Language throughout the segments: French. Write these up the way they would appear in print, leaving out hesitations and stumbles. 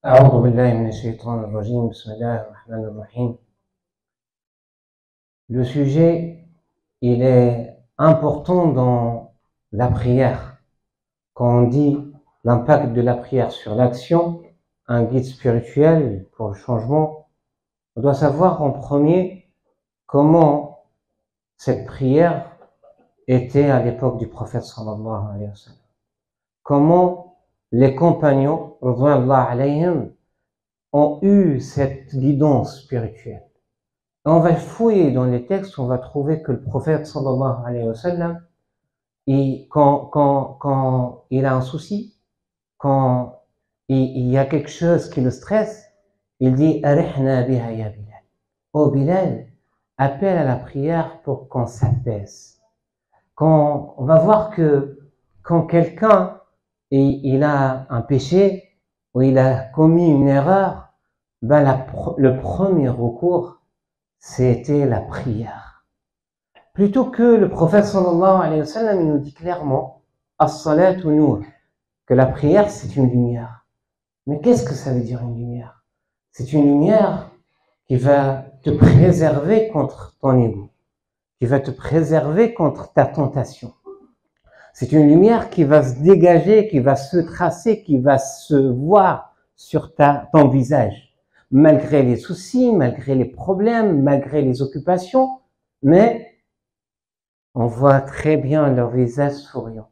أعوذ بالله من الشيطان الرجيم بسم الله الرحمن الرحيم. Le sujet, il est important dans la prière. Quand on dit l'impact de la prière sur l'action, un guide spirituel pour le changement, on doit savoir en premier comment cette prière était à l'époque du prophète sallallahu alayhi wa sallam. Comment les compagnons, radhiyallahu alayhim, ont eu cette guidance spirituelle. Et on va fouiller dans les textes, on va trouver que le prophète sallallahu alayhi wa sallam, quand il a un souci, quand il y a quelque chose qui le stresse, il dit Arihna biha ya Bilal. Oh Bilal, appelle à la prière pour qu'on s'apaise. Quand on va voir que quand quelqu'un il a un péché ou il a commis une erreur, le premier recours, c'était la prière. Plutôt que le prophète sallallahu alayhi wa sallam, il nous dit clairement, as-salatu nur, que la prière c'est une lumière. Mais qu'est-ce que ça veut dire une lumière? C'est une lumière qui va te préserver contre ton ego, qui va te préserver contre ta tentation. C'est une lumière qui va se dégager, qui va se tracer, qui va se voir sur ton visage. Malgré les soucis, malgré les problèmes, malgré les occupations, mais on voit très bien leur visage souriant.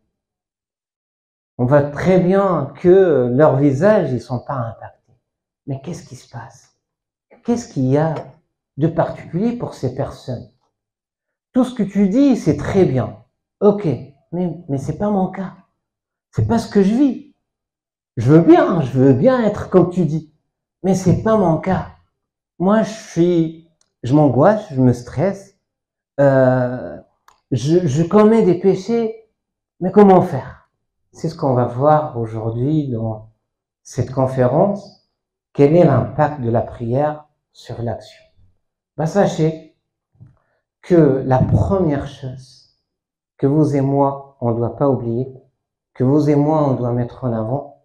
On voit très bien que leurs visages, ils sont pas impactés. Mais qu'est-ce qui se passe? Qu'est-ce qu'il y a de particulier pour ces personnes? Tout ce que tu dis, c'est très bien. Ok. Mais c'est pas mon cas. C'est pas ce que je vis. Je veux bien être comme tu dis. Mais c'est pas mon cas. Moi, je m'angoisse, je me stresse, je commets des péchés. Mais comment faire? C'est ce qu'on va voir aujourd'hui dans cette conférence. Quel est l'impact de la prière sur l'action? Sachez que la première chose que vous et moi, on ne doit pas oublier, que vous et moi, on doit mettre en avant,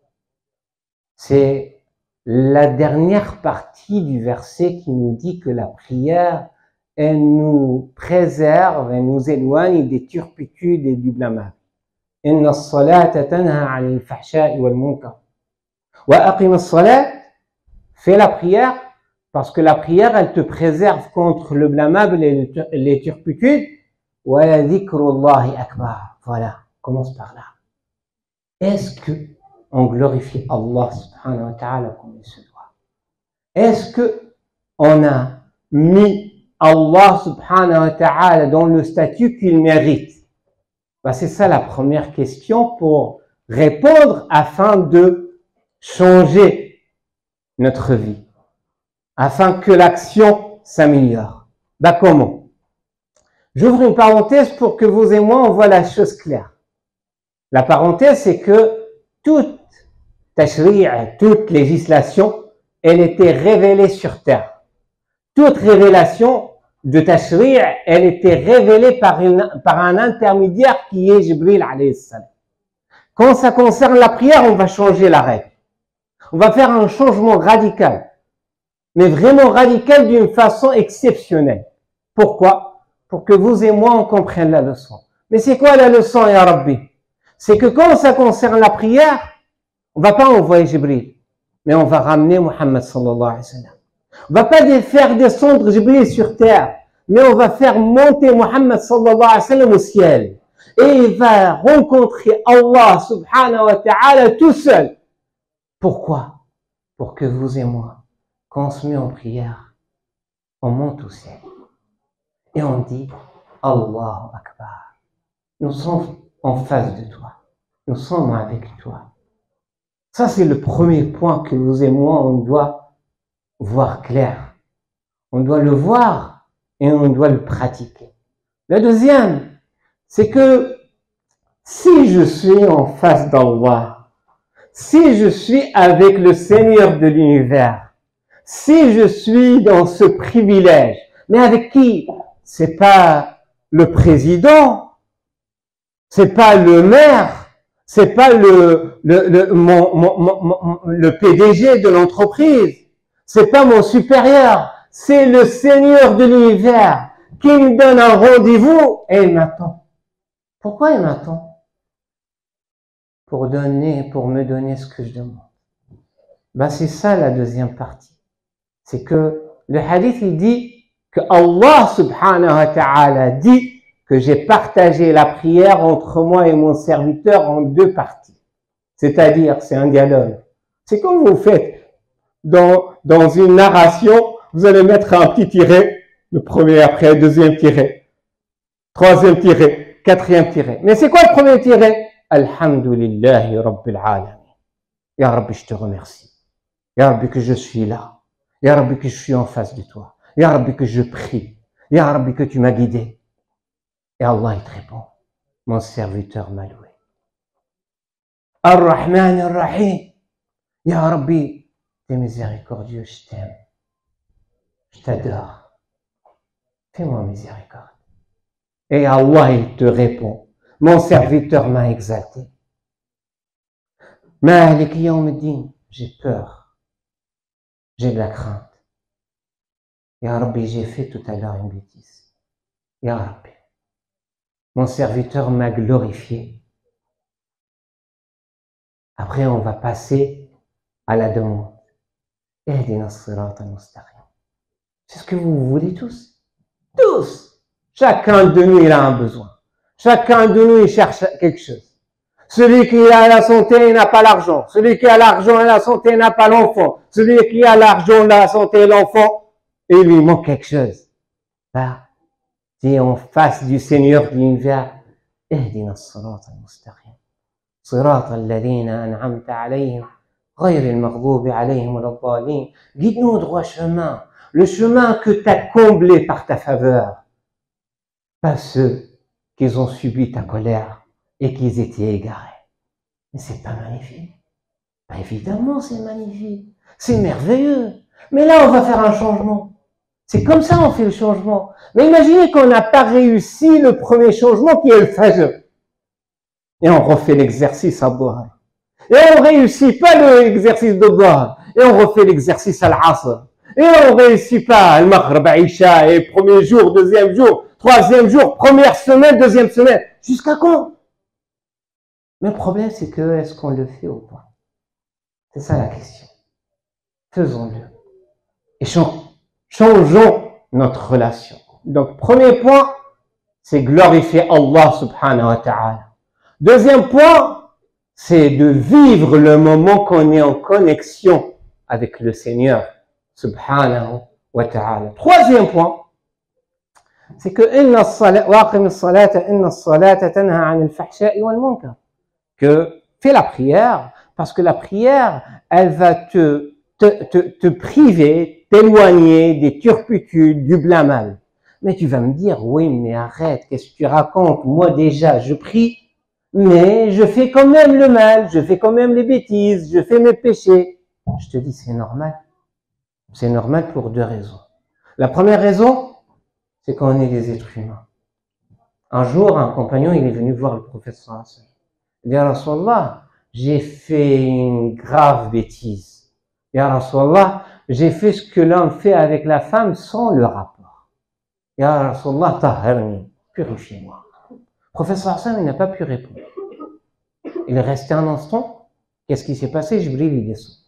c'est la dernière partie du verset qui nous dit que la prière, elle nous préserve, elle nous éloigne des turpitudes et du blâmage. Inna as-salata tanha 'anil fahsha'i wal munkar. Wa aqim as-salat, fais la prière, parce que la prière, elle te préserve contre le blâmable et les turpitudes. Wa dhikrullahi akbar. Voilà, commence par là. Est-ce que on glorifie Allah subhanahu wa ta'ala comme il se doit? Est-ce que on a mis Allah subhanahu wa ta'ala dans le statut qu'il mérite? C'est ça la première question pour répondre afin de changer notre vie, afin que l'action s'améliore. Comment? J'ouvre une parenthèse pour que vous et moi, on voit la chose claire. La parenthèse, c'est que toute tashri', toute législation, elle était révélée sur terre. Toute révélation de tashri', elle était révélée par un intermédiaire qui est Jibril alayhi salam. Quand ça concerne la prière, on va changer la règle. On va faire un changement radical. Mais vraiment radical d'une façon exceptionnelle. Pourquoi? Pour que vous et moi, on comprenne la leçon. Mais c'est quoi la leçon, ya Rabbi? C'est que quand ça concerne la prière, on va pas envoyer Jibril, mais on va ramener Muhammad sallallahu alayhi wa sallam. On va pas faire descendre Jibril sur terre, mais on va faire monter Muhammad sallallahu alayhi wa sallam au ciel. Et il va rencontrer Allah subhanahu wa ta'ala tout seul. Pourquoi? Pour que vous et moi, quand on se met en prière, on monte au ciel. Et on dit Allahu Akbar. Nous sommes en face de toi. Nous sommes avec toi. Ça, c'est le premier point que vous et moi, on doit voir clair. On doit le voir et on doit le pratiquer. Le deuxième, c'est que si je suis en face d'Allah, si je suis avec le Seigneur de l'univers, si je suis dans ce privilège, mais avec qui? C'est pas le président, c'est pas le maire, c'est pas le le PDG de l'entreprise. C'est pas mon supérieur. C'est le Seigneur de l'univers qui me donne un rendez-vous et il m'attend. Pourquoi il m'attend? Pour me donner ce que je demande. Ben, c'est ça la deuxième partie. C'est que le hadith, il dit que Allah subhanahu wa ta'ala dit que j'ai partagé la prière entre moi et mon serviteur en deux parties. C'est-à-dire, c'est un dialogue. C'est comme vous faites dans une narration, vous allez mettre un petit tiret, le premier après, le deuxième tiret, troisième tiret, quatrième tiret. Mais c'est quoi le premier tiret? Alhamdulillahi Rabbil Alamin. Ya Rabbi, je te remercie. Ya Rabbi, que je suis là. Ya Rabbi, que je suis en face de toi. Ya Rabbi, que je prie. Ya Rabbi, que tu m'as guidé. Et Allah, il te répond. Mon serviteur m'a loué. Ar-Rahman Ar-Rahim. Ya Rabbi, t'es miséricordieux, je t'aime. Je t'adore. Fais-moi miséricorde. Et Allah, il te répond. Mon serviteur m'a exalté. Malik Yawmiddin, j'ai peur. J'ai de la crainte. Ya Rabbi, j'ai fait tout à l'heure une bêtise. Ya Rabbi, mon serviteur m'a glorifié. Après, on va passer à la demande. Ihdina as-sirata al-mustaqim. C'est ce que vous voulez tous. Tous. Chacun de nous, il a un besoin. Chacun de nous, il cherche quelque chose. Celui qui a la santé, il n'a pas l'argent. Celui qui a l'argent et la santé, il n'a pas l'enfant. Celui qui a l'argent, la santé et l'enfant, il lui manque quelque chose. Bah, si en face du Seigneur de l'univers, Ihdina as-sirata al-mustaqim. Sirata alladhina an'amta alayhim, ghayri al-maghdubi alayhim wal-dhalin. Guide-nous au droit chemin. Le chemin que tu as comblé par ta faveur. Pas ceux qui ont subi ta colère et qui étaient égarés. Mais c'est pas magnifique. Bah, évidemment, c'est magnifique. C'est merveilleux. Mais là, on va faire un changement. C'est comme ça on fait le changement. Mais imaginez qu'on n'a pas réussi le premier changement qui est le fajr. Et on refait l'exercice à Dhuhr. Et on réussit pas l'exercice de Dhuhr. Et on refait l'exercice à l'Asr. Et on réussit pas le Maghrib, Isha, et premier jour, deuxième jour, troisième jour, première semaine, deuxième semaine. Jusqu'à quand? Mais le problème, c'est que, est-ce qu'on le fait ou pas? C'est ça la question. Faisons-le. Et changeons notre relation. Donc, premier point, c'est glorifier Allah subhanahu wa ta'ala. Deuxième point, c'est de vivre le moment qu'on est en connexion avec le Seigneur subhanahu wa ta'ala. Troisième point, c'est que fais la prière, parce que la prière, elle va te priver, t'éloigner des turpitudes, du blâmable. Mais tu vas me dire, oui, mais arrête, qu'est-ce que tu racontes? Moi déjà, je prie, mais je fais quand même le mal, je fais quand même les bêtises, je fais mes péchés. Je te dis, c'est normal. C'est normal pour deux raisons. La première raison, c'est qu'on est des êtres humains. Un jour, un compagnon, il est venu voir le prophète sallallahu alayhi wa sallam. Il dit, Ya Rasulallah, j'ai fait une grave bêtise. Ya Rasulallah, j'ai fait ce que l'homme fait avec la femme sans le rapport. Ya Rasulallah, tahharni, purifie-moi. Le prophète sallallahu alayhi wa sallam, il n'a pas pu répondre. Il est resté un instant. Qu'est-ce qui s'est passé? Jibril, il descend.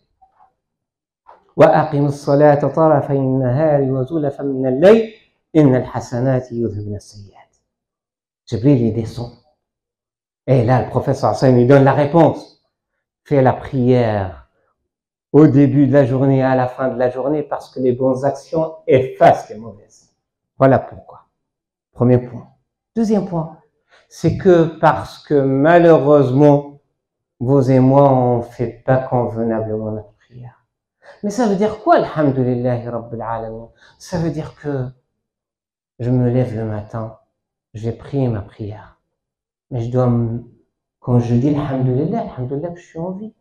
وأقم الصلاة طرفي النهار وزلفا من الليل إن الحسنات يذهبن السيئات. Jibril, il descend. Et là, le prophète sallallahu alayhi wa sallam lui donne la réponse. Fais la prière au début de la journée et à la fin de la journée parce que les bonnes actions effacent les mauvaises. Voilà pourquoi. Premier point. Deuxième point, c'est que parce que malheureusement, vous et moi, on ne fait pas convenablement notre prière. Mais ça veut dire quoi, alhamdulillahi rabbil alamin? Ça veut dire que je me lève le matin, je vais prier ma prière. Mais je dois, quand je dis alhamdulillah, alhamdulillah que je suis en vie.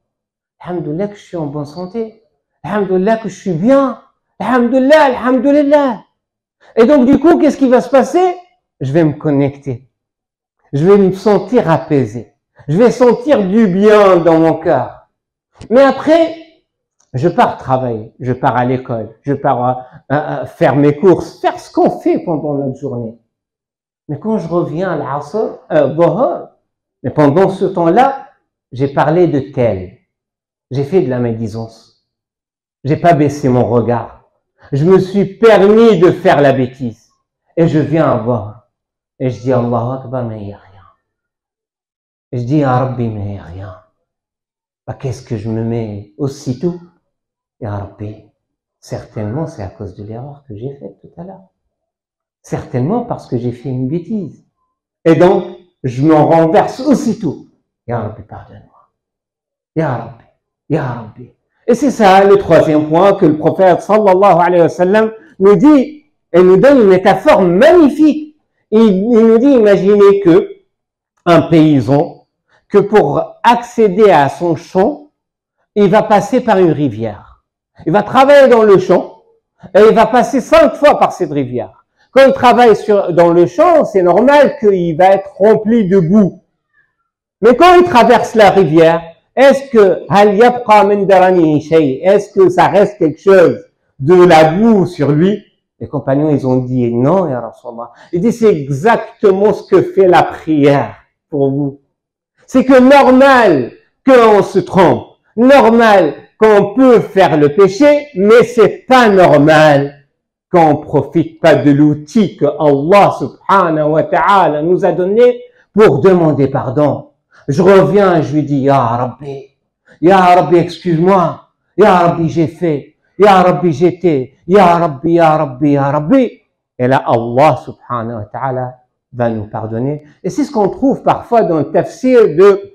Alhamdulillah que je suis en bonne santé. Alhamdulillah que je suis bien. Alhamdulillah, alhamdulillah. Et donc du coup, qu'est-ce qui va se passer? Je vais me connecter. Je vais me sentir apaisé. Je vais sentir du bien dans mon cœur. Mais après, je pars travailler, je pars à l'école, je pars faire mes courses, faire ce qu'on fait pendant notre journée. Mais quand je reviens à l'Asr, mais pendant ce temps-là, j'ai parlé de tel. J'ai fait de la médisance. J'ai pas baissé mon regard. Je me suis permis de faire la bêtise. Et je viens à voir. Et je dis Allahu Akbar, mais il n'y a rien. Et je dis Ya Rabbi, mais il n'y a rien. Bah, qu'est-ce que je me mets aussitôt? Ya Rabbi, certainement c'est à cause de l'erreur que j'ai faite tout à l'heure. Certainement parce que j'ai fait une bêtise. Et donc, je m'en renverse aussitôt. Ya Rabbi, pardonne-moi. Ya Rabbi, Ya Rabbi. Et c'est ça le troisième point que le prophète sallallahu alayhi wa sallam nous dit, et nous donne une métaphore magnifique. Il nous dit, imaginez que un paysan, que pour accéder à son champ, il va passer par une rivière. Il va travailler dans le champ et il va passer 5 fois par cette rivière. Quand il travaille dans le champ, c'est normal qu'il va être rempli de boue. Mais quand il traverse la rivière, est-ce que ça reste quelque chose de la boue sur lui? Les compagnons, ils ont dit non, ya Rasulallah. Il dit c'est exactement ce que fait la prière pour vous. C'est que normal qu'on se trompe, normal qu'on peut faire le péché, mais c'est pas normal qu'on profite pas de l'outil que Allah subhanahu wa ta'ala nous a donné pour demander pardon. Je reviens et je lui dis, Ya Rabbi, excuse-moi. Ya Rabbi, j'ai fait. Ya Rabbi, j'étais. Ya Rabbi, Ya Rabbi, Ya Rabbi. Et là, Allah subhanahu wa ta'ala va nous pardonner. Et c'est ce qu'on trouve parfois dans le tafsir de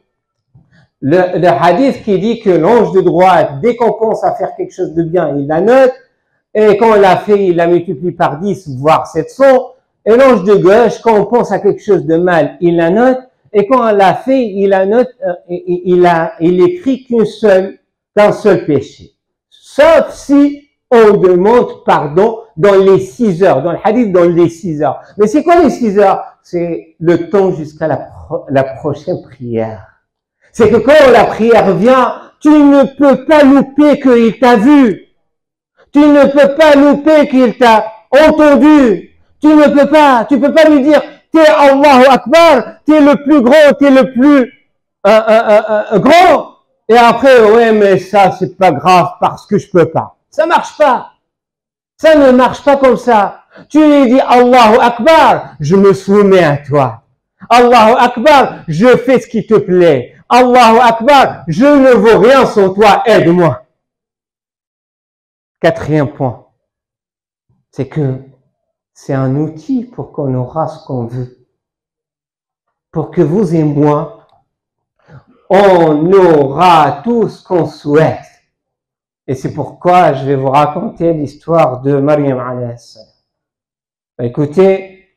le hadith qui dit que l'ange de droite, dès qu'on pense à faire quelque chose de bien, il la note. Et quand on l'a fait, il la multiplie par 10, voire 700. Et l'ange de gauche, quand on pense à quelque chose de mal, il la note. Et quand on l'a fait, il écrit qu'un seul péché. Sauf si on demande pardon dans les 6 heures, dans le hadith, dans les 6 heures. Mais c'est quoi les 6 heures? C'est le temps jusqu'à la prochaine prière. C'est que quand la prière vient, tu ne peux pas louper qu'il t'a vu. Tu ne peux pas louper qu'il t'a entendu. Tu peux pas lui dire, t'es Allahu Akbar, t'es le plus grand, t'es le plus grand. Et après, ouais, mais ça, c'est pas grave parce que je peux pas. Ça marche pas. Ça ne marche pas comme ça. Tu lui dis Allahu Akbar, je me soumets à toi. Allahu Akbar, je fais ce qui te plaît. Allahu Akbar, je ne vaux rien sans toi, aide-moi. 4e point, c'est que c'est un outil pour qu'on aura ce qu'on veut. Pour que vous et moi, on aura tout ce qu'on souhaite. Et c'est pourquoi je vais vous raconter l'histoire de Maryam alayhi salam. Écoutez,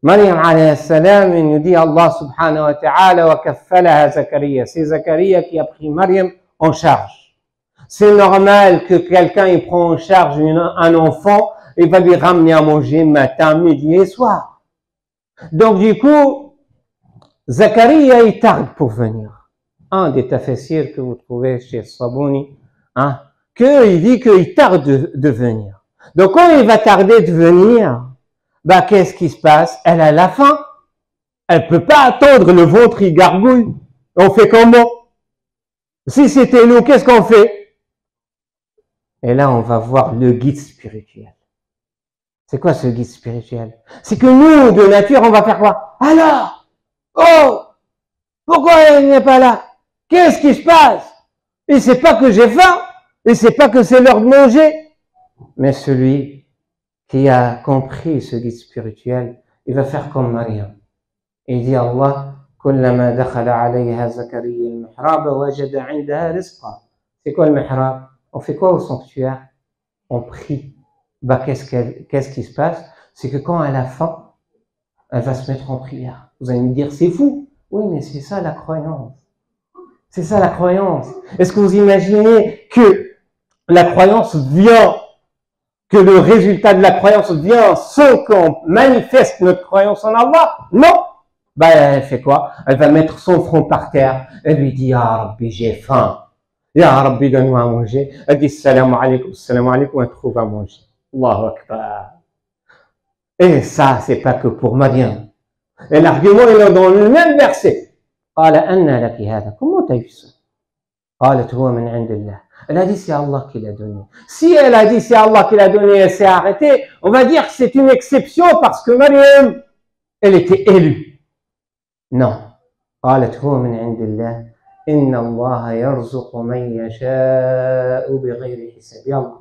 Maryam alayhi salam, il nous dit Allah subhanahu wa ta'ala wa kaffalaha Zakaria. C'est Zakaria qui a pris Maryam en charge. C'est normal que quelqu'un il prend en charge un enfant et va lui ramener à manger matin, midi et soir. Donc du coup, Zakaria il tarde pour venir. Un des tafsirs que vous trouvez chez Sabouni, qu'il dit qu'il tarde de venir. Donc quand il va tarder de venir, bah qu'est-ce qui se passe? Elle a la faim. Elle peut pas attendre, le ventre il gargouille. On fait comment? Si c'était nous, qu'est-ce qu'on fait? Et là, on va voir le guide spirituel. C'est quoi ce guide spirituel? C'est que nous, de nature, on va faire quoi? Alors? Oh! Pourquoi elle n'est pas là? Qu'est-ce qui se passe? Il sait pas que j'ai faim. Il sait pas que c'est l'heure de manger. Mais celui qui a compris ce guide spirituel, il va faire comme Maryam. Il dit Allah, كلما دخل عليها زكريا المحراب وجد عندها رزقا. C'est quoi le mihrab? On fait quoi au sanctuaire? On prie. Bah, qu'est-ce qui se passe? C'est que quand elle a faim, elle va se mettre en prière. Vous allez me dire, c'est fou. Oui, mais c'est ça la croyance. C'est ça la croyance. Est-ce que vous imaginez que la croyance vient, que le résultat de la croyance vient sans qu'on manifeste notre croyance en Allah? Non. Bah, elle fait quoi? Elle va mettre son front par terre. Elle lui dit, Ya Rabbi, j'ai faim. Ya Rabbi, donne-moi à manger. Elle dit, salam alaikum, elle trouve à manger. Allahu Akbar. Et ça, c'est pas que pour Mariam. Et l'argument est dans le même verset. قال أن لك هذا. Comment t'as eu ça? قالت هو من عند الله. Elle a dit c'est Allah qui l'a donné. Si elle a dit c'est Allah qui l'a donné, elle s'est arrêtée, on va dire que c'est une exception parce que Mariam, elle était élue. Non. قالت هو من عند الله. إن الله يرزق من يشاء بغير حساب. Ya Allah,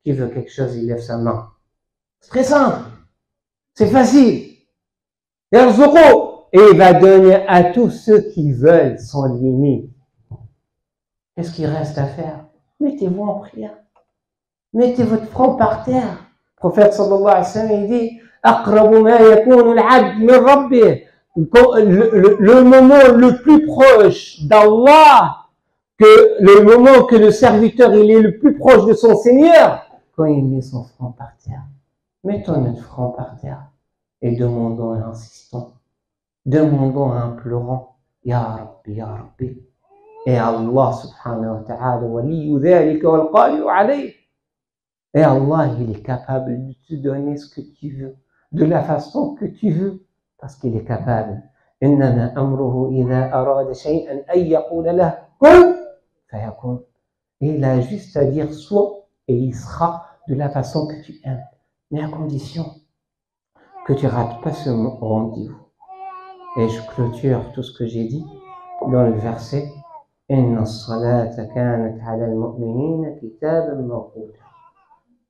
qui veut quelque chose, il lève sa main. C'est très simple. C'est facile. يرزقه. Et il va donner à tous ceux qui veulent sans limite. Qu'est-ce qu'il reste à faire? Mettez-vous en prière. Mettez votre front par terre. Le prophète sallallahu alayhi wa sallam, il dit أقرب ما يكون العبد من ربه. Le moment le plus proche d'Allah, le moment que le serviteur il est le plus proche de son Seigneur, quand il met son front par terre. Mettons notre front par terre et demandons et insistons. Demandons et implorons, Ya Rabbi, Ya Rabbi. Et Allah subhanahu wa ta'ala, waliyu dhalika wal qadiru alayh. Et Allah, il est capable de te donner ce que tu veux, de la façon que tu veux, parce qu'il est capable. Innama amruhu idha arada shay'an an yaqula lahu kun fayakun. Et il a juste à dire soit, et il sera de la façon que tu aimes. Mais à condition que tu rates pas ce rendez-vous. Et je clôture tout ce que j'ai dit dans le verset Inna as-salata kanat 'ala al-mu'minina kitaban mawquta.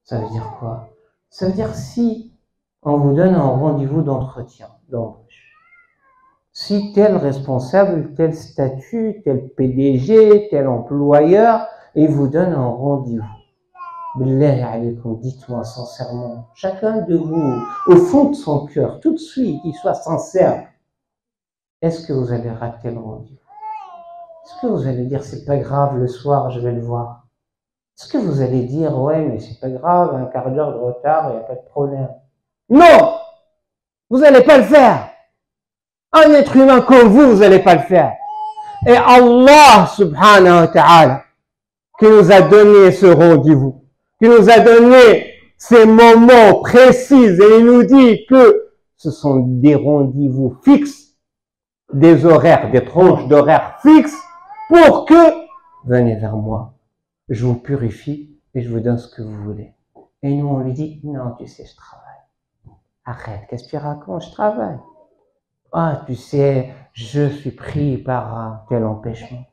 Ça veut dire quoi? Ça veut dire si on vous donne un rendez-vous d'entretien, d'embauche, si tel responsable, tel statut, tel PDG, tel employeur, il vous donne un rendez-vous. Billahi alaykum, dites-moi sincèrement, chacun de vous, au fond de son cœur, tout de suite, qu'il soit sincère, est-ce que vous allez rater le rendez-vous? Est-ce que vous allez dire, c'est pas grave, le soir, je vais le voir? Est-ce que vous allez dire, ouais, mais c'est pas grave, un quart d'heure de retard, il n'y a pas de problème? Non! Vous n'allez pas le faire! Un être humain comme vous n'allez pas le faire. Et Allah, subhanahu wa ta'ala, qui nous a donné ce rendez-vous, qui nous a donné ces moments précis, et il nous dit que ce sont des rendez-vous fixes, des horaires, des tranches d'horaires fixes, pour que, venez vers moi, je vous purifie et je vous donne ce que vous voulez. Et nous, on lui dit, non, tu sais, je travaille. Arrête, qu'est-ce que tu racontes? Je travaille. Ah, tu sais, je suis pris par un tel empêchement.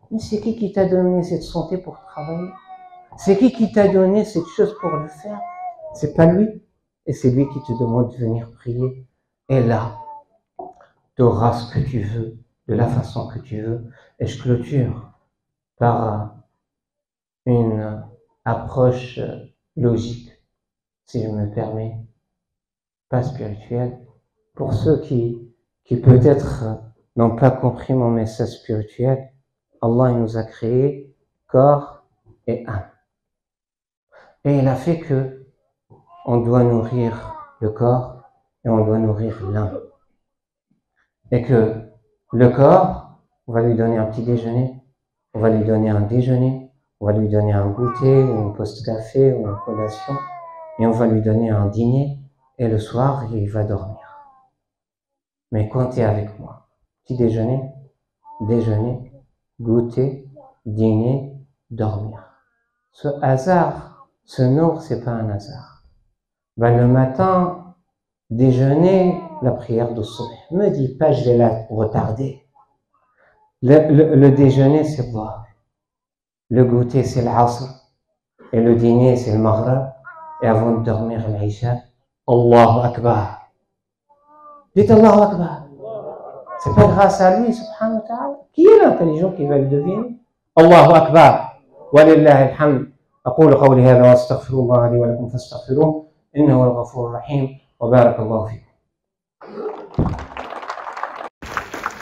Mais c'est qui t'a donné cette santé pour travailler? C'est qui t'a donné cette chose pour le faire? C'est pas lui. Et c'est lui qui te demande de venir prier. Et là, tu auras ce que tu veux, de la façon que tu veux. Et je clôture par une approche logique, si je me permets, pas spirituelle. Pour ceux qui peut-être n'ont pas compris mon message spirituel, Allah il nous a créé corps et âme. Et il a fait que on doit nourrir le corps et on doit nourrir l'âme. Et que le corps, on va lui donner un petit déjeuner, on va lui donner un déjeuner, on va lui donner un goûter, ou une pause café, ou une collation, et on va lui donner un dîner, et le soir, il va dormir. Mais comptez avec moi. Petit déjeuner, déjeuner, goûter, dîner, dormir. Ce hasard, ce nour, c'est pas un hasard. Ben, le matin, déjeuner, la prière de subh. Me dis pas, je vais la retarder. Le déjeuner, c'est boire. Le goûter, c'est l'asr. Et le dîner, c'est le maghrib. Et avant de dormir, l'isha, Allahu Akbar. Dites Allahu Akbar. C'est pas grâce à lui, subhanahu wa ta'ala. Qui est l'intelligent qui va le deviner? Allahu Akbar. Walillahi alhamd. أقول قولي هذا وأستغفر الله لي ولكم فاستغفروه إنه هو الغفور الرحيم وبارك الله فيكم.